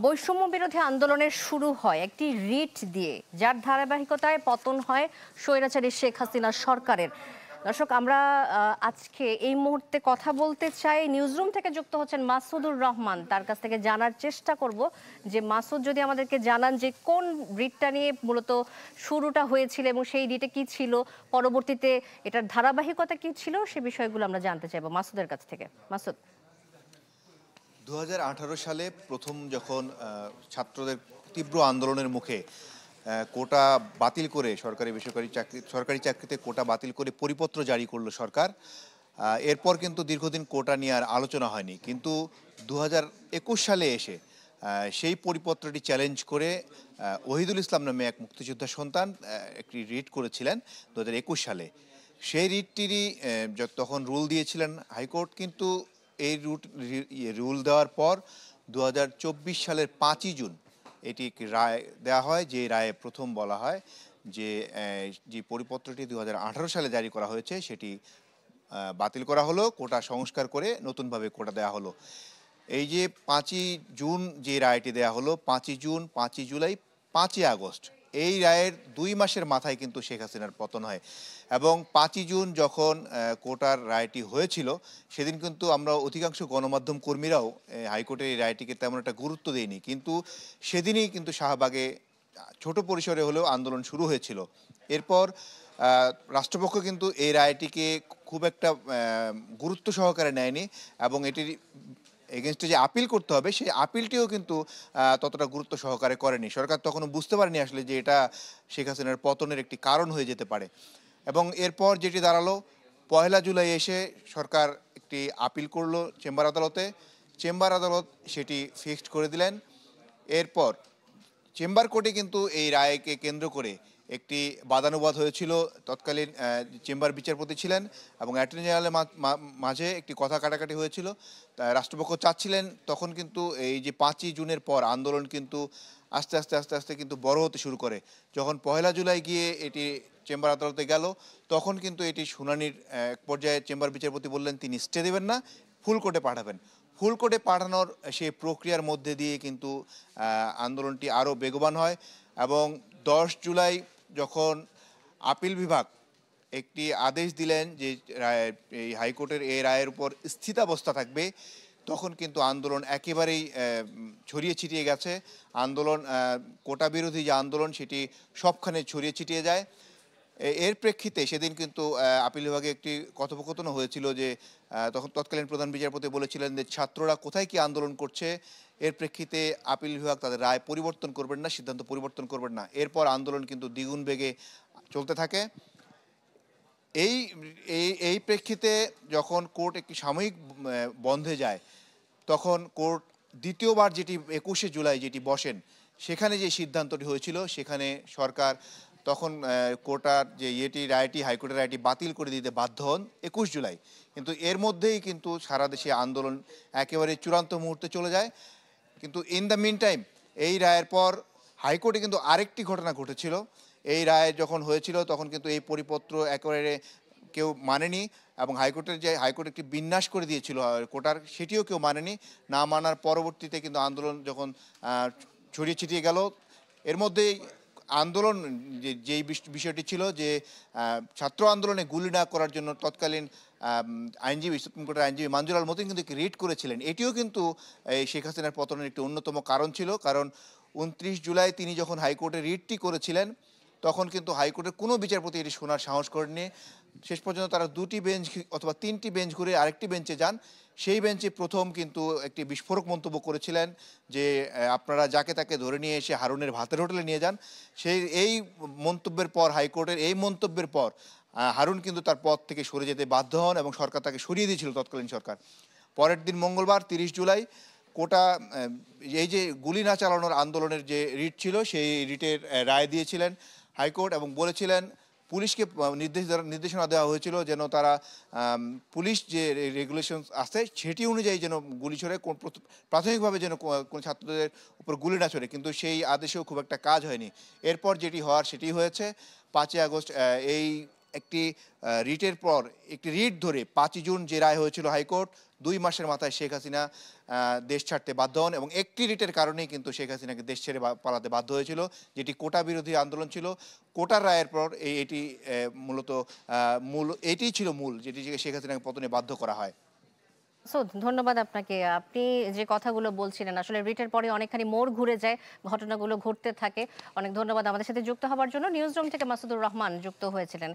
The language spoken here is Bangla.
বৈষম্য বিরোধী আন্দোলনের শুরু হয় একটি রিট দিয়ে, যার ধারাবাহিকতায় পতন হয় স্বৈরাচারী শেখ হাসিনা সরকারের। দর্শক, আমরা আজকে এই মুহূর্তে কথা বলতে চাই। নিউজরুম থেকে যুক্ত হচ্ছেন মাসুদুর রহমান। তার কাছ থেকে জানার চেষ্টা করব যে মাসুদ যদি আমাদেরকে জানান যে কোন রিটটা নিয়ে মূলত শুরুটা হয়েছিল এবং সেই রিটে কি ছিল, পরবর্তীতে এটার ধারাবাহিকতা কি ছিল, সে বিষয়গুলো আমরা জানতে চাইবো মাসুদের কাছ থেকে। মাসুদ। 2018 সালে প্রথম যখন ছাত্রদের তীব্র আন্দোলনের মুখে কোটা বাতিল করে সরকারি চাকরিতে কোটা বাতিল করে পরিপত্র জারি করলো সরকার। এরপর কিন্তু দীর্ঘদিন কোটা নিয়ে আর আলোচনা হয়নি, কিন্তু 2021 সালে এসে সেই পরিপত্রটি চ্যালেঞ্জ করে ওহিদুল ইসলাম নামে এক মুক্তিযোদ্ধা সন্তান একটি রিট করেছিলেন 2021 সালে। সেই রিটটিরই তখন রুল দিয়েছিলেন হাইকোর্ট, কিন্তু এই রুল দেওয়ার পর 2024 সালের 5ই জুন এটি রায় দেওয়া হয়, যে রায়ে প্রথম বলা হয় যে পরিপত্রটি 2018 সালে জারি করা হয়েছে সেটি বাতিল করা হলো, কোটা সংস্কার করে নতুনভাবে কোটা দেওয়া হলো। এই যে 5ই জুন যে রায়টি দেওয়া হলো, 5ই জুন, 5ই জুলাই, 5ই আগস্ট, এই রায়ের 2 মাসের মাথায় কিন্তু শেখ হাসিনার পতন হয়। এবং 5ই জুন যখন কোটার রায়টি হয়েছিল, সেদিন কিন্তু আমরা অধিকাংশ গণমাধ্যম কর্মীরাও হাইকোর্টের এই রায়টিকে তেমন একটা গুরুত্ব দেয়নি, কিন্তু সেদিনই কিন্তু শাহবাগে ছোট পরিসরে হলেও আন্দোলন শুরু হয়েছিল। এরপর রাষ্ট্রপক্ষ কিন্তু এই রায়টিকে খুব একটা গুরুত্ব সহকারে নেয়নি, এবং এটির এগেনস্টে যে আপিল করতে হবে সেই আপিলটিও কিন্তু ততটা গুরুত্ব সহকারে করেনি। সরকার তখনও বুঝতে পারেনি আসলে যে এটা শেখ হাসিনার পতনের একটি কারণ হয়ে যেতে পারে। এবং এরপর যেটি দাঁড়ালো, 1 জুলাই এসে সরকার একটি আপিল করলো চেম্বার আদালতে। চেম্বার আদালত সেটি ফিক্সড করে দিলেন। এরপর চেম্বার কোর্টে কিন্তু এই রায়কে কেন্দ্র করে একটি বাদানুবাদ হয়েছিল। তৎকালীন চেম্বার বিচারপতি ছিলেন এবং অ্যাটর্নি জেনারেলের মাঝে একটি কথা কাটাকাটি হয়েছিল। রাষ্ট্রপক্ষ চাচ্ছিলেন তখন কিন্তু এই যে 5ই জুনের পর আন্দোলন কিন্তু আস্তে আস্তে আস্তে আস্তে কিন্তু বড় হতে শুরু করে। যখন 1 জুলাই গিয়ে এটি চেম্বার আদালতে গেল, তখন কিন্তু এটি শুনানির এক পর্যায়ে চেম্বার বিচারপতি বললেন তিনি স্টে দেবেন না, ফুল কোর্টে পাঠাবেন। ফুল কোর্টে পাঠানোর সেই প্রক্রিয়ার মধ্যে দিয়ে কিন্তু আন্দোলনটি আরও বেগবান হয়। এবং 10 জুলাই যখন আপিল বিভাগ একটি আদেশ দিলেন যে এই হাইকোর্টের এই রায়ের উপর স্থিতাবস্থা থাকবে, তখন কিন্তু আন্দোলন একেবারেই ছড়িয়ে ছিটিয়ে গেছে। আন্দোলন কোটা বিরোধী যে আন্দোলন সেটি সবখানে ছড়িয়ে ছিটিয়ে যায়। এর প্রেক্ষিতে সেদিন কিন্তু আপিল বিভাগে একটি কথোপকথনও হয়েছিল যে তখন তৎকালীন প্রধান বিচারপতি বলেছিলেন যে ছাত্ররা কোথায় কি আন্দোলন করছে, এর প্রেক্ষিতে আপিল বিভাগ তাদের রায় পরিবর্তন করবেন না, সিদ্ধান্ত পরিবর্তন করবেন না। এরপর আন্দোলন কিন্তু দ্বিগুণ বেগে চলতে থাকে। এই এই প্রেক্ষিতে যখন কোর্ট একটি সাময়িক বন্ধে যায়, তখন কোর্ট দ্বিতীয়বার যেটি 21 জুলাই যেটি বসেন, সেখানে যে সিদ্ধান্তটি হয়েছিল, সেখানে সরকার তখন কোর্টার যে রায়টি হাইকোর্টের রায়টি বাতিল করে দিতে বাধ্য হন 21 জুলাই। কিন্তু এর মধ্যেই কিন্তু সারা দেশে আন্দোলন একেবারে চূড়ান্ত মুহূর্তে চলে যায়। কিন্তু ইন দ্য মিন টাইম এই রায়ের পর হাইকোর্টে কিন্তু আরেকটি ঘটনা ঘটেছিল। এই রায় যখন হয়েছিল তখন কিন্তু এই পরিপত্র একেবারে কেউ মানেনি, এবং হাইকোর্ট একটি বিন্যাস করে দিয়েছিল কোটার, সেটিও কেউ মানেনি। না মানার পরবর্তীতে কিন্তু আন্দোলন যখন ছড়িয়ে ছিটিয়ে গেল, এর মধ্যেই আন্দোলন যেই বিষয়টি ছিল যে ছাত্র আন্দোলনে গুলি না করার জন্য তৎকালীন আইনজীবী, সুপ্রিম কোর্টের আইনজীবী মানজুর আল মতিন কিন্তু একটি রিট করেছিলেন। এটিও কিন্তু এই শেখ হাসিনার পতনের একটি অন্যতম কারণ ছিল, কারণ 29 জুলাই তিনি যখন হাইকোর্টে রিটটি করেছিলেন, তখন কিন্তু হাইকোর্টের কোনো বিচারপতি এটি শোনার সাহস করেননি। শেষ পর্যন্ত তারা 2টি বেঞ্চ অথবা 3টি বেঞ্চ ঘুরে আরেকটি বেঞ্চে যান। সেই বেঞ্চে প্রথম কিন্তু একটি বিস্ফোরক মন্তব্য করেছিলেন যে আপনারা যাকে তাকে ধরে নিয়ে এসে হারুনের ভাতের হোটেলে নিয়ে যান। এই মন্তব্যের পর, হাইকোর্টের এই মন্তব্যের পর হারুন কিন্তু তার পদ থেকে সরে যেতে বাধ্য হন এবং সরকার তাকে সরিয়ে দিয়েছিল তৎকালীন সরকার। পরের দিন মঙ্গলবার 30 জুলাই কোটা এই যে গুলি না চালানোর আন্দোলনের যে রিট ছিল, সেই রিটের রায় দিয়েছিলেন হাইকোর্ট এবং বলেছিলেন পুলিশকে নির্দেশনা দেওয়া হয়েছিল যেন তারা পুলিশ যে রেগুলেশন আছে সেটি অনুযায়ী যেন গুলি ছড়ে, প্রাথমিকভাবে যেন কোন ছাত্রদের উপর গুলি না ছড়ে, কিন্তু সেই আদেশেও খুব একটা কাজ হয়নি। এরপর যেটি হওয়ার সেটি হয়েছে। 5ই আগস্ট এই একটি রিটের পর একটি রিট ধরে 5ই জুন যে রায় হয়েছিল হাইকোর্ট, 2 মাসের মাথায় শেখ হাসিনা দেশ ছাড়তে বাধ্য হন এবং একটি রিটের কারণেই কিন্তু শেখ হাসিনাকে দেশ ছেড়ে পালাতে বাধ্য হয়েছিল, যেটি কোটা বিরোধী আন্দোলন ছিল। কোটার রায়ের পর এটি মূলত এটিই ছিল মূল, যেটি শেখ হাসিনাকে পতনে বাধ্য করা হয়। মাসুদ, ধন্যবাদ আপনাকে। আপনি যে কথাগুলো বলছিলেন আসলে রিটের পরে অনেকখানি মোড় ঘুরে যায়, ঘটনাগুলো ঘটতে থাকে। অনেক ধন্যবাদ আমাদের সাথে যুক্ত হওয়ার জন্য। নিউজ রুম থেকে মাসুদুর রহমান যুক্ত হয়েছিলেন।